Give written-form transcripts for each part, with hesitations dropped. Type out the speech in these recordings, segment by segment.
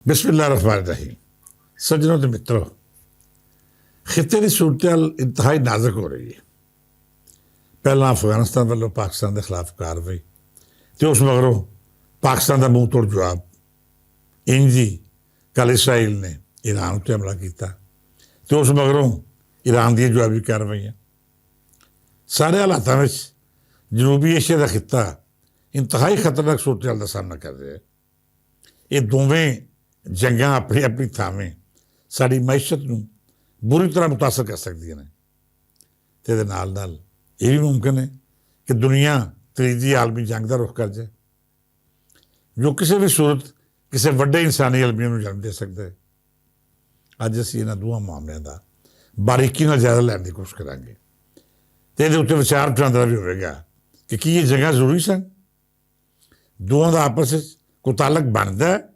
बिस्मिल्लाहिर्रहमानिर्रहीम। सज्जनों तो मित्रों, खिते की सूरत इंतहाई नाजुक हो रही है। पहला अफगानिस्तान वालों पाकिस्तान के खिलाफ कार्रवाई, तो उस मगरों पाकिस्तान का मूँह तोड़ जवाब। इंजी कल इसराइल ने ईरान पर हमला किया, तो उस मगरों ईरान दी जवाबी कार्रवाइयाँ। सारे हालातों में जनूबी एशिया का खिता इंतहाई खतरनाक सूरत का सामना कर रहा है। ये दोवें जंगां अपनी अपनी थावें साड़ी मैशत नूं बुरी तरह मुतासर कर सकदियां ने। ते दे नाल नाल ये भी मुमकिन है कि दुनिया तीजी आलमी जंग का रुख कर जाए, जो किसी भी सूरत किसी वड्डे इंसानी अलमिया नूं जन्म दे सकता है। अज असीं इन्हां दोवां मामलों का बारीकी नाल जायजा लैण की कोशिश करांगे ते इहदे उत्ते विचार वटांदरा भी होवेगा कि की ये जंगां जरूरी सन, दोवां दा आपस विच कोई ताल्लुक बनदा है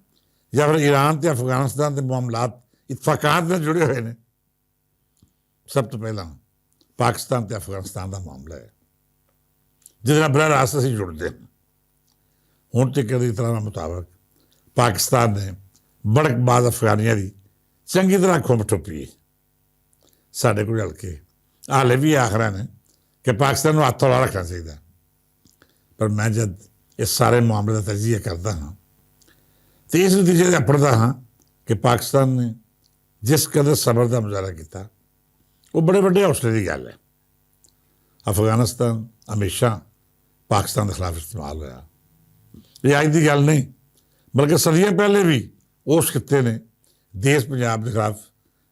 या फिर ईरान तो अफगानिस्तान के मामलात इतफाकात में जुड़े हुए हैं। सब तो पहला पाकिस्तान तो अफगानिस्तान का मामला है, जिसका बड़ा रास्त असीं जुड़ते हैं। हुण तक की तरह मुताबिक पाकिस्तान ने बड़कबाज अफगानियां की चंगी तरह खुंब ठुपी है। साढ़े कोल हल्के हाले भी आखर ने कि पाकिस्तान को हत्थ हौला रखना चाहिए, पर मैं जब इस सारे मामले का तजिया करता हाँ तो इस नतीजे से अपड़ता हाँ कि पाकिस्तान ने जिस कदर सबर का मुजाहरा किया वो बड़े बड़े हौसले की गल है। अफगानिस्तान हमेशा पाकिस्तान के खिलाफ इस्तेमाल होया, ये अज की गल नहीं बल्कि सदियां पहले भी उस खिते ने देश पंजाब के खिलाफ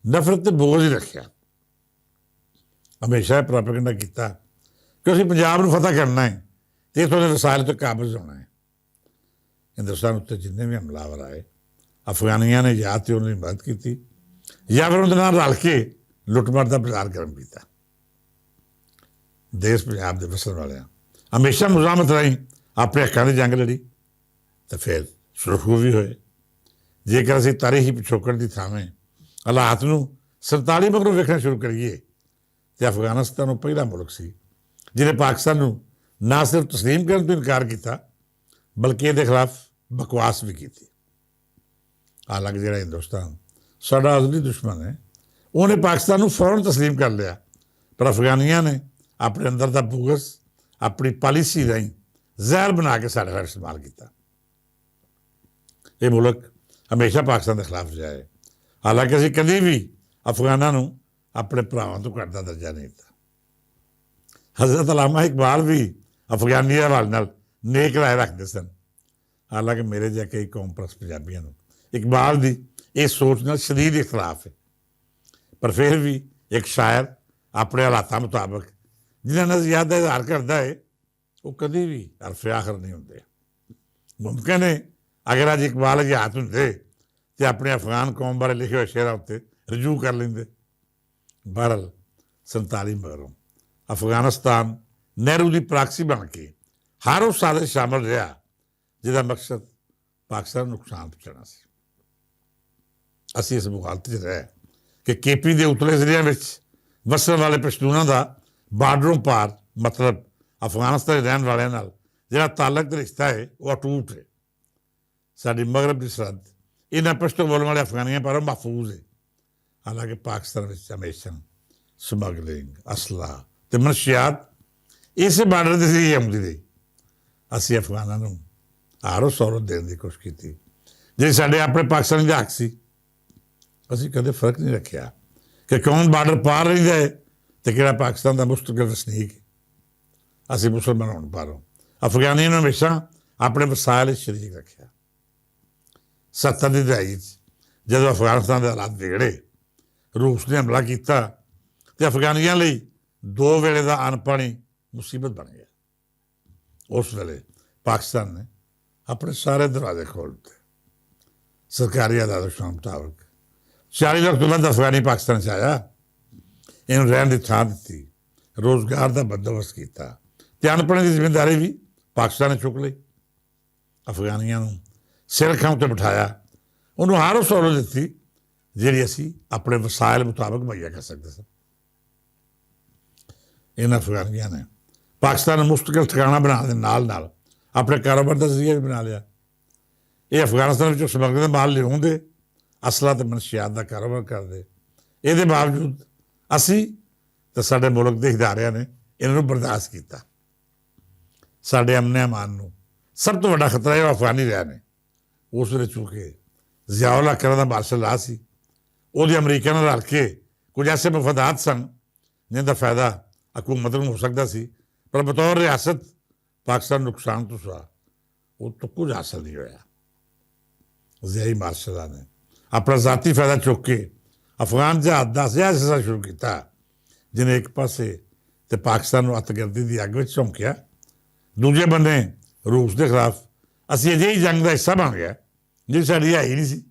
नफरत बोझ ही रखा। हमेशा प्रोपेगेंडा किया कि असीं पंजाब नूं फतह करना है तो इतों के वसाइल तो काबज होना है। हिंदुस्तान उत्ते जिन्ने भी हमलावर आए अफगानियां ने या तो उन्होंने मदद की या फिर उन्होंने रल के लुटमार का प्रचार गर्म किया। देश पंजाब के वसन वाले हमेशा मुजामत रही अपने हकों की जंग लड़ी तो फिर सुरखू भी होए। जेकर असीं तारीखी पिछोकड़ की थावें हालात नूं 47 मगरों वेखना शुरू करिए तो अफगानिस्तान वो पहला मुल्क सी जिन्हें पाकिस्तान नूं ना सिर्फ तस्लीम करने तो इनकार किया बल्कि ये खिलाफ बकवास भी की थी। हालांकि जो हिंदुस्तान साडा असली दुश्मन है उन्हें पाकिस्तान को फौरन तस्लीम कर लिया, पर अफगानियां ने अपने अंदर का बुगस अपनी पॉलिसी राही जहर बना के साढ़े खिलाफ इस्तेमाल किया। ये मुल्क हमेशा पाकिस्तान के खिलाफ जाए, हालांकि असीं कभी भी अफगानों को अपने भरावां तो घट का दर्जा नहीं दिता। हज़रत अल्लामा इकबाल भी अफगानिया वाले नाल नेक राय रखते सन। हालांकि मेरे जैसे कई कौम परस्त पंजाबियों इकबाल की इस सोच नाल शदीद इख्तलाफ है, पर फिर भी एक शायर अपने हालात मुताबिक जिन्हें नज़रियात का इजहार करता है वो कभी भी हरफ आखिर नहीं होंगे। मुमकिन है अगर अज इकबाल हयात होंगे तो अपने अफगान कौम बारे लिखे हुए शेरों उत्ते रजू कर लेंगे। बहरहाल 47 मगरों अफगानिस्तान नेहरू की प्राक्सी बन के हर उस साजिश शामिल रहा जिसका मकसद पाकिस्तान नुकसान पहुँचाना सी। असीं इस मुहालत च रहे कि केपी के उतले जिलियां विच वसन वाले पश्तूनां का बार्डरों पार मतलब अफगानिस्तान के रहने वाले नाल जिहड़ा ताल्लुक ते रिश्ता है वह अटूट है। साडी मगरब की सरहद इन्हां पश्तो बोलने वाले अफगानियां पर महफूज है। हालांकि पाकिस्तान विच हमेशा स्मगलिंग असला ते मनशियात इस बार्डर के जरिए आउंदी रही। असीं अफगानां नूं हर सहूलत देने की कोशिश की जी साडे अपने पाकिस्तान के हक सी। असीं कदे फर्क नहीं रखिया कि कौन बार्डर पार रहिंदा है तो किहड़ा पाकिस्तान का मुस्तकिल वसनीक है। असीं मुसलमान होण पारों अफगानियों ने हमेशा अपने वसाइल शरीक रखा। 70 की दहाई जब अफगानिस्तान के हालात बिगड़े रूस ने हमला किया तो अफगानियों लिए 2 वेले का अन्न पानी मुसीबत बन गया। उस वेले पाकिस्तान ने अपने सारे दरवाजे खोल दिए। सरकारी आदेशों मुताबिक 40 लाख तो लंद अफगानी पाकिस्तान से आया, इन्होंने रहने की थां दी, रोजगार का बंदोबस्त किया तो अनपढ़े की जिम्मेदारी भी पाकिस्तान ने चुक ली। अफगानियों सिर खां उत्ते बिठाया, उन्होंने हर सहूलत दी जी असी अपने वसाइल मुताबिक मुहैया कर सकते थे। इन अफगानियों ने पाकिस्तान मुस्तकिल ठिकाना बनाने के नाल नाल अपने कारोबार का जरिया भी बना लिया। ਇਹ ਅਫਗਾਨਿਸਤਾਨ ਵਿੱਚੋਂ ਸਮਗਲਰ ਮਾਲ ਲਿਆਉਂਦੇ, ਅਸਲਾ ਅਤੇ ਮਨਸ਼ਿਆਤ ਦਾ ਕਾਰੋਬਾਰ ਕਰਦੇ। ਇਹਦੇ ਬਾਵਜੂਦ ਅਸੀਂ ਤੇ ਸਾਡੇ ਮੁਲਕ ਦੇ ਇਦਾਰਿਆਂ ਨੇ ਇਹਨਾਂ ਨੂੰ ਬਰਦਾਸ਼ਤ ਕੀਤਾ। ਸਾਡੇ ਅਮਨ ਅਮਾਨ ਨੂੰ ਸਭ ਤੋਂ ਵੱਡਾ ਖਤਰਾ ਇਹ ਅਫਗਾਨੀ ਰਿਹਾ ਨੇ। ਉਸ ਵੇਲੇ ਚੂੰਕਿ ਜ਼ਿਆਉਲ ਹੱਕ ਦਾ ਮਾਰਸ਼ਲ ਲਾ ਸੀ, ਉਹਦੇ ਅਮਰੀਕਾ ਨਾਲ ਰਲ ਕੇ ਕੁਝ ਐਸੇ ਮਫਾਦਾਤ ਸਨ ਜਿਨ੍ਹਾਂ ਦਾ ਫਾਇਦਾ ਹਕੂਮਤ ਨੂੰ ਹੋ ਸਕਦਾ ਸੀ, ਪਰ ਬਤੌਰ ਰਿਆਸਤ ਪਾਕਿਸਤਾਨ ਨੁਕਸਾਨ ਤੋਂ ਸਵਾ ਉਹ ਤੋਂ ਕੁਝ ਹਾਸਲ ਨਹੀਂ ਹੋਇਆ। ਜ਼ਿਆਈ ਮਾਰਸ਼ਲਾਂ ਨੇ ਆਪਣਾ ਜ਼ਾਤੀ ਫਾਇਦਾ ਚੁੱਕ ਕੇ ਅਫਗਾਨ ਜਹਾਦ ਦਾ ਅਜਿਹਾ ਸਿਲਸਿਲਾ ਸ਼ੁਰੂ ਕੀਤਾ ਜਿਹਨੇ ਇੱਕ ਪਾਸੇ ਤੇ ਪਾਕਿਸਤਾਨ ਨੂੰ ਅੱਤਗਰਦੀ ਦੀ ਅੱਗ ਵਿੱਚ ਝੋਂਕਿਆ, ਦੂਜੇ ਬੰਨੇ ਰੂਸ ਦੇ ਖਿਲਾਫ ਅਸੀਂ ਅਜਿਹੀ ਜੰਗ ਦਾ ਹਿੱਸਾ ਬਣ ਗਿਆ ਜਿਹੜੀ ਸਾਡੀ ਹੈ ਹੀ ਨਹੀਂ ਸੀ।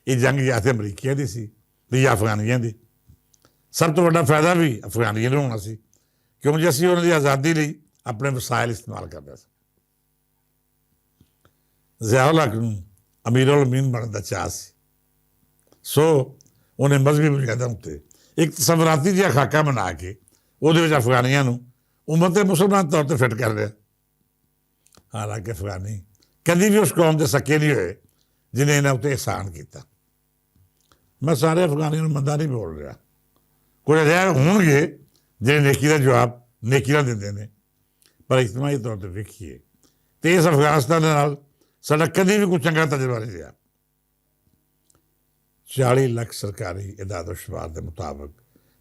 ਇਹ ਜੰਗ ਜਾਂ ਤਾਂ ਅਮਰੀਕੀਆਂ ਦੀ ਸੀ ਤੇ ਜਾਂ ਅਫਗਾਨੀਆਂ ਦੀ। ਸਭ ਤੋਂ ਵੱਡਾ ਫਾਇਦਾ ਵੀ ਅਫਗਾਨੀਆਂ ਨੂੰ ਹੋਣਾ ਸੀ, ਕਿਉਂਕਿ ਅਸੀਂ ਉਹਨਾਂ ਦੀ ਆਜ਼ਾਦੀ ਲਈ ਆਪਣੇ ਵਸਾਇਲ ਇਸਤੇਮਾਲ ਕਰਦੇ ਸੀ। ਜ਼ਿਆਉਲ ਹੱਕ ਨੂੰ ਅਮੀਰ ਉਲ ਅਮੀਨ ਬਣਨ ਦਾ ਚਾਅ ਸੀ, ਸੋ ਉਹਨੇ ਮਜ਼ਹਬੀ ਬੁਨਿਆਦਾਂ ਉੱਤੇ ਇੱਕ ਤਸਵਰਾਤੀ ਜਿਹਾ ਖਾਕਾ ਬਣਾ ਕੇ ਉਹਦੇ ਵਿੱਚ ਅਫਗਾਨੀਆਂ ਨੂੰ ਉਮਤ ਮੁਸਲਮਾਨ ਤੌਰ 'ਤੇ ਫਿੱਟ ਕਰ ਲਿਆ। ਹਾਲਾਂਕਿ ਅਫਗਾਨੀ ਕਦੀ ਵੀ ਉਸ ਕੌਮ ਦੇ ਸੱਕੇ ਨਹੀਂ ਹੋਏ ਜਿਹਨੇ ਇਹਨਾਂ ਉੱਤੇ ਅਹਿਸਾਨ ਕੀਤਾ। ਮੈਂ ਸਾਰੇ ਅਫਗਾਨੀਆਂ ਨੂੰ ਮੰਦਾ ਨਹੀਂ ਬੋਲ ਰਿਹਾ, ਕੁਝ ਅਜਿਹੇ ਹੋਣਗੇ ਜਿਹੜੇ ਨੇਕੀ ਦਾ ਜਵਾਬ ਨੇਕੀ ਨਾਲ ਦਿੰਦੇ ਨੇ, ਪਰ ਇਜਤਮਾਈ ਤੌਰ 'ਤੇ ਵੇਖੀਏ ਤੇ ਇਸ ਅਫਗਾਨਿਸਤਾਨ ਦੇ ਨਾਲ ਸਾਡਾ ਕਦੀ ਵੀ ਕੋਈ ਚੰਗਾ ਤਜਰਬਾ ਨਹੀਂ ਰਿਹਾ। 40 ਲੱਖ ਸਰਕਾਰੀ ਇਦਾਦੋ ਸ਼ੁਮਾਰ ਦੇ ਮੁਤਾਬਕ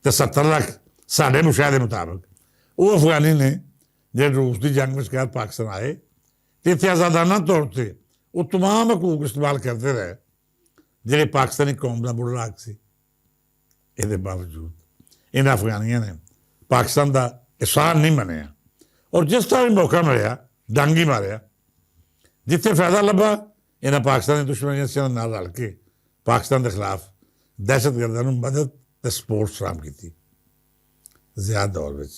ਤੇ 70 ਲੱਖ ਸਾਡੇ ਮੁਸ਼ਾਹਦੇ ਮੁਤਾਬਕ ਉਹ ਅਫਗਾਨੀ ਨੇ ਜਿਹੜੇ ਰੂਸ ਦੀ ਜੰਗ ਵਿਚਕਾਰ ਪਾਕਿਸਤਾਨ ਆਏ ਤੇ ਇੱਥੇ ਆਜ਼ਾਦਾਨਾ ਤੌਰ 'ਤੇ ਉਹ ਤਮਾਮ ਹਕੂਕ ਇਸਤੇਮਾਲ ਕਰਦੇ ਰਹੇ ਜਿਹੜੇ ਪਾਕਿਸਤਾਨੀ ਕੌਮ ਦਾ ਬੁਰਾ ਹੱਕ ਸੀ। ਇਹਦੇ ਬਾਵਜੂਦ ਇਹਨਾਂ ਅਫਗਾਨੀਆਂ ਨੇ ਪਾਕਿਸਤਾਨ ਦਾ ਅਹਿਸਾਨ ਨਹੀਂ ਮੰਨਿਆ ਔਰ ਜਿਸ ਤਰ੍ਹਾਂ ਵੀ ਮੌਕਾ ਮਿਲਿਆ ਡੰਗ ਹੀ ਮਾਰਿਆ। ਜਿੱਥੇ ਫਾਇਦਾ ਲੱਭਾ ਇਹਨਾਂ ਪਾਕਿਸਤਾਨੀ ਦੁਸ਼ਮਣ ਏਜੰਸੀਆਂ ਨਾਲ ਰਲ ਕੇ ਪਾਕਿਸਤਾਨ ਦੇ ਖਿਲਾਫ ਦਹਿਸ਼ਤਗਰਦਾਂ ਨੂੰ ਮਦਦ ਤੇ ਸਪੋਰਟ ਫਰਾਹਮ ਕੀਤੀ। ਜ਼ਿਆਦ ਦੌਰ ਵਿੱਚ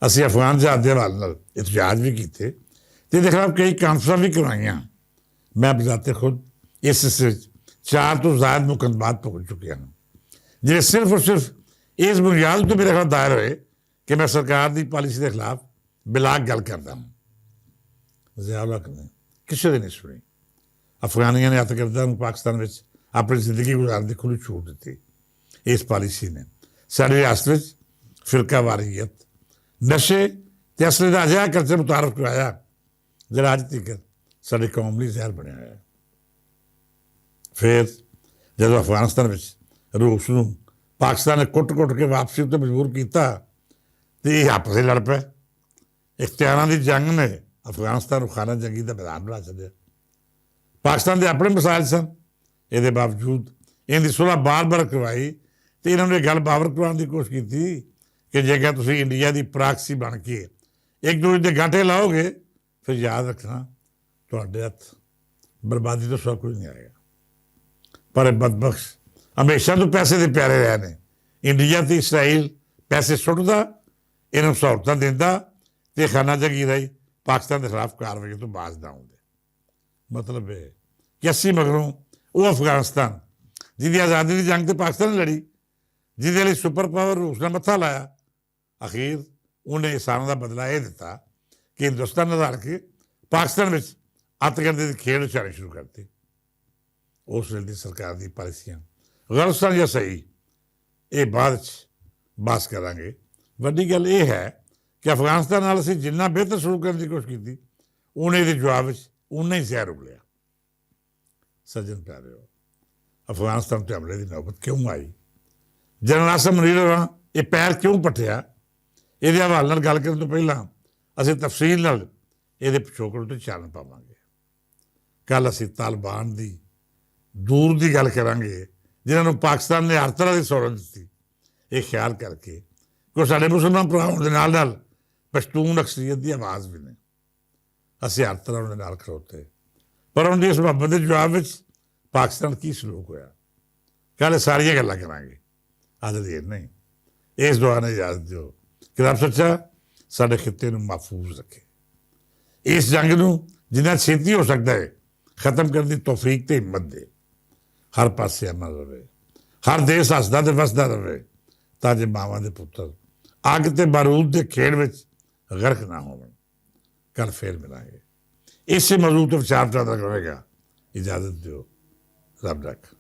ਅਸੀਂ ਅਫਗਾਨ ਜਹਾਦ ਦੇ ਹਵਾਲੇ ਨਾਲ ਇਤਜਾਜ ਵੀ ਕੀਤੇ ਤੇ ਇਹਦੇ ਖਿਲਾਫ ਕਈ ਕਾਨਫਰੰਸਾਂ ਵੀ ਕਰਵਾਈਆਂ। ਮੈਂ ਬਜ਼ਾਤੇ ਖੁਦ ਇਸ ਵਿੱਚ 4 ਤੋਂ ਜ਼ਿਆਦਾ ਮੁਕੱਦਮਾਤ ਭੁਗਤ ਚੁੱਕਿਆ ਹਾਂ, ਜਿਹੜੇ ਸਿਰਫ ਔਰ ਸਿਰਫ ਇਸ ਬੁਨਿਆਦ ਤੋਂ ਮੇਰੇ ਖਿਲਾਫ ਦਾਇਰ ਹੋਏ ਕਿ ਮੈਂ ਸਰਕਾਰ ਦੀ ਪਾਲਿਸੀ ਦੇ ਖਿਲਾਫ ਬਿਲਾਕ ਗੱਲ ਕਰਦਾ ਹਾਂ। ਜ਼ਿਆਉਲ ਹੱਕ ਨੇ ਕਿਸੇ ਦੀ ਨਹੀਂ ਸੁਣੀ। ਅਫਗਾਨੀਆਂ ਨੇ ਅੱਤਗਰਦਾਂ ਨੂੰ ਪਾਕਿਸਤਾਨ ਵਿੱਚ ਆਪਣੀ ਜ਼ਿੰਦਗੀ ਗੁਜ਼ਾਰਨ ਦੀ ਖੁੱਲ੍ਹੀ ਛੂਟ ਦਿੱਤੀ। ਇਸ ਪਾਲਿਸੀ ਨੇ ਸਾਡੀ ਰਿਆਸਤ ਵਿੱਚ ਫਿਰਕਾਵਾਰੀਅਤ, ਨਸ਼ੇ ਤੇ ਅਸਲੇ ਦਾ ਅਜਿਹਾ ਕਰਜ਼ਾ ਮੁਤਾਰਫ ਕਰਵਾਇਆ ਜਿਹੜਾ ਅੱਜ ਤੱਕ ਸਾਡੀ ਕੌਮ ਲਈ ਜ਼ਹਿਰ ਬਣਿਆ ਹੋਇਆ। ਫਿਰ ਜਦੋਂ ਅਫਗਾਨਿਸਤਾਨ ਵਿੱਚ ਰੂਸ ਨੂੰ ਪਾਕਿਸਤਾਨ ਨੇ ਕੁੱਟ-ਕੁੱਟ ਕੇ ਵਾਪਸੀ ਉੱਤੇ ਮਜਬੂਰ ਕੀਤਾ ਤੇ ਇਹ ਆਪਸ ਵਿੱਚ ਲੜ ਪਏ। ਇਖਤਿਆਰਾਂ ਦੀ ਜੰਗ ਨੇ ਅਫਗਾਨਿਸਤਾਨ ਨੂੰ ਖਾਨਾ ਜੰਗੀ ਦਾ ਮੈਦਾਨ ਬਣਾ ਛੱਡਿਆ। ਪਾਕਿਸਤਾਨ ਦੇ ਆਪਣੇ ਮਸਾਇਲ ਸਨ, ਇਹਦੇ ਬਾਵਜੂਦ ਇਹਦੀ ਸੁਲ੍ਹਾ ਬਾਰ-ਬਾਰ ਕਰਵਾਈ ਤੇ ਇਹਨਾਂ ਨੇ ਗੱਲ ਬਾਵਰ ਕਰਵਾਉਣ ਦੀ ਕੋਸ਼ਿਸ਼ ਕੀਤੀ ਕਿ ਜੇਕਰ ਤੁਸੀਂ ਇੰਡੀਆ ਦੀ ਪ੍ਰਾਕਸੀ ਬਣ ਕੇ ਇੱਕ ਦੂਜੇ ਦੇ ਗਾਂਠੇ ਲਾਓਗੇ ਫਿਰ ਯਾਦ ਰੱਖਣਾ ਤੁਹਾਡੇ ਹੱਥ ਬਰਬਾਦੀ ਤੋਂ ਸਭ ਕੁਝ ਨਹੀਂ ਆਏਗਾ। ਪਰ ਇਹ ਬਦਬਖਸ਼ ਹਮੇਸ਼ਾ ਤੋਂ ਪੈਸੇ ਦੇ ਪਿਆਰੇ ਰਹੇ ਨੇ। ਇੰਡੀਆ ਤੇ ਇਸਰਾਈਲ ਪੈਸੇ ਸੁੱਟਦਾ, ਇਹਨੂੰ ਸਹੂਲਤਾਂ ਦਿੰਦਾ ਤੇ ਖਾਨਾ ਜੰਗੀ ਰਾਹੀਂ ਪਾਕਿਸਤਾਨ ਦੇ ਖਿਲਾਫ ਕਾਰਵਾਈ ਤੋਂ ਬਾਜ਼ ਨਾ ਆਉਂਦੇ। ਮਤਲਬ ਇਹ ਕਿ ਅਸੀਂ ਮਗਰੋਂ ਉਹ ਅਫਗਾਨਿਸਤਾਨ ਜਿਹਦੀ ਆਜ਼ਾਦੀ ਦੀ ਜੰਗ ਤੇ ਪਾਕਿਸਤਾਨ ਨੇ ਲੜੀ, ਜਿਹਦੇ ਲਈ ਸੁਪਰ ਪਾਵਰ ਰੂਸ ਨੇ ਮੱਥਾ ਲਾਇਆ, ਅਖੀਰ ਉਹਨੇ ਇਨਸਾਨਾਂ ਦਾ ਬਦਲਾ ਇਹ ਦਿੱਤਾ ਕਿ ਹਿੰਦੁਸਤਾਨ ਨਾਲ ਰਲ ਕੇ ਪਾਕਿਸਤਾਨ ਵਿੱਚ ਅੱਤਗਰਦੀ ਦੀ ਖੇਡ ਉਛਾਲਣੀ ਸ਼ੁਰੂ ਕਰਤੀ। ਉਸ ਵੇਲੇ ਦੀ ਸਰਕਾਰ ਦੀ ਪਾਲਿਸੀਆਂ ਗਲਤ ਸਨ ਜਾਂ ਸਹੀ, ਇਹ ਬਾਅਦ 'ਚ ਬਹਿਸ ਕਰਾਂਗੇ। ਵੱਡੀ ਗੱਲ ਇਹ ਹੈ ਕਿ ਅਫਗਾਨਿਸਤਾਨ ਨਾਲ ਅਸੀਂ ਜਿੰਨਾ ਬਿਹਤਰ ਸ਼ੁਰੂ ਕਰਨ ਦੀ ਕੋਸ਼ਿਸ਼ ਕੀਤੀ, ਉਹਨੇ ਇਹਦੇ ਜਵਾਬ ਵਿੱਚ ਉਨਾ ਹੀ ਜ਼ਹਿਰ ਉਗਲਿਆ। ਸੱਜਣ ਪਿਆਰਿਓ, ਅਫਗਾਨਿਸਤਾਨ 'ਤੇ ਹਮਲੇ ਦੀ ਨੌਬਤ ਕਿਉਂ ਆਈ? ਜਨਰਲ ਆਸਮ ਮੁਨੀਰ ਇਹ ਪੈਰ ਕਿਉਂ ਪੱਟਿਆ? ਇਹਦੇ ਹਵਾਲੇ ਨਾਲ ਗੱਲ ਕਰਨ ਤੋਂ ਪਹਿਲਾਂ ਅਸੀਂ ਤਫਸੀਲ ਨਾਲ ਇਹਦੇ ਪਿਛੋਕੜ ਉੱਤੇ ਚਾਨਣ ਪਾਵਾਂਗੇ। ਕੱਲ੍ਹ ਅਸੀਂ ਤਾਲਿਬਾਨ ਦੀ ਦੂਰ ਦੀ ਗੱਲ ਕਰਾਂਗੇ ਜਿਨ੍ਹਾਂ ਨੂੰ ਪਾਕਿਸਤਾਨ ਨੇ ਹਰ ਤਰ੍ਹਾਂ ਦੀ ਸਹੂਲਤ ਦਿੱਤੀ, ਇਹ ਖਿਆਲ ਕਰਕੇ ਕਿ ਸਾਡੇ ਮੁਸਲਮਾਨ ਭਰਾ ਹੋਣ ਦੇ ਨਾਲ ਨਾਲ ਪਸ਼ਤੂਨ ਅਕਸਰੀਅਤ ਦੀ ਆਵਾਜ਼ ਵੀ ਨੇ। ਅਸੀਂ ਹਰ ਤਰ੍ਹਾਂ ਉਹਨਾਂ ਦੇ ਨਾਲ ਖੜੋਤੇ, ਪਰ ਉਹਨਾਂ ਦੀ ਇਸ ਮੁਹੱਬਤ ਦੇ ਜਵਾਬ ਵਿੱਚ ਪਾਕਿਸਤਾਨ ਕੀ ਸਲੂਕ ਹੋਇਆ, ਕੱਲ੍ਹ ਸਾਰੀਆਂ ਗੱਲਾਂ ਕਰਾਂਗੇ। ਅੱਜ ਦੇਰ ਨਹੀਂ, ਇਸ ਦੁਆ ਨੇ ਇਜਾਜ਼ਤ ਦਿਓ ਕਿ ਰੱਬ ਸੱਚਾ ਸਾਡੇ ਖਿੱਤੇ ਨੂੰ ਮਹਿਫੂਜ਼ ਰੱਖੇ। ਇਸ ਜੰਗ ਨੂੰ ਜਿੰਨਾ ਛੇਤੀ ਹੋ ਸਕਦਾ ਹੈ ਖਤਮ ਕਰਨ ਦੀ ਤੌਫੀਕ ਤੇ ਹਿੰਮਤ ਦੇ। ਹਰ ਪਾਸੇ ਅਮਨ ਰਹੇ, ਹਰ ਦੇਸ਼ ਹੱਸਦਾ ਤੇ ਵਸਦਾ ਰਹੇ, ਤਾਂ ਜੇ ਮਾਵਾਂ ਦੇ ਪੁੱਤਰ ਅੱਗ ਤੇ ਬਾਰੂਦ ਦੇ ਖੇਡ ਵਿੱਚ ਗਰਕ ਨਾ ਹੋਵਣ। ਕੱਲ੍ਹ ਫੇਰ ਮਿਲਾਂਗੇ। ਇਸੇ ਮੌਜੂਦ ਤੋਂ ਵਿਚਾਰ ਚਲਦਾ ਰਹੇਗਾ। ਇਜਾਜ਼ਤ ਦਿਓ। ਰੱਬ ਰੱਖ।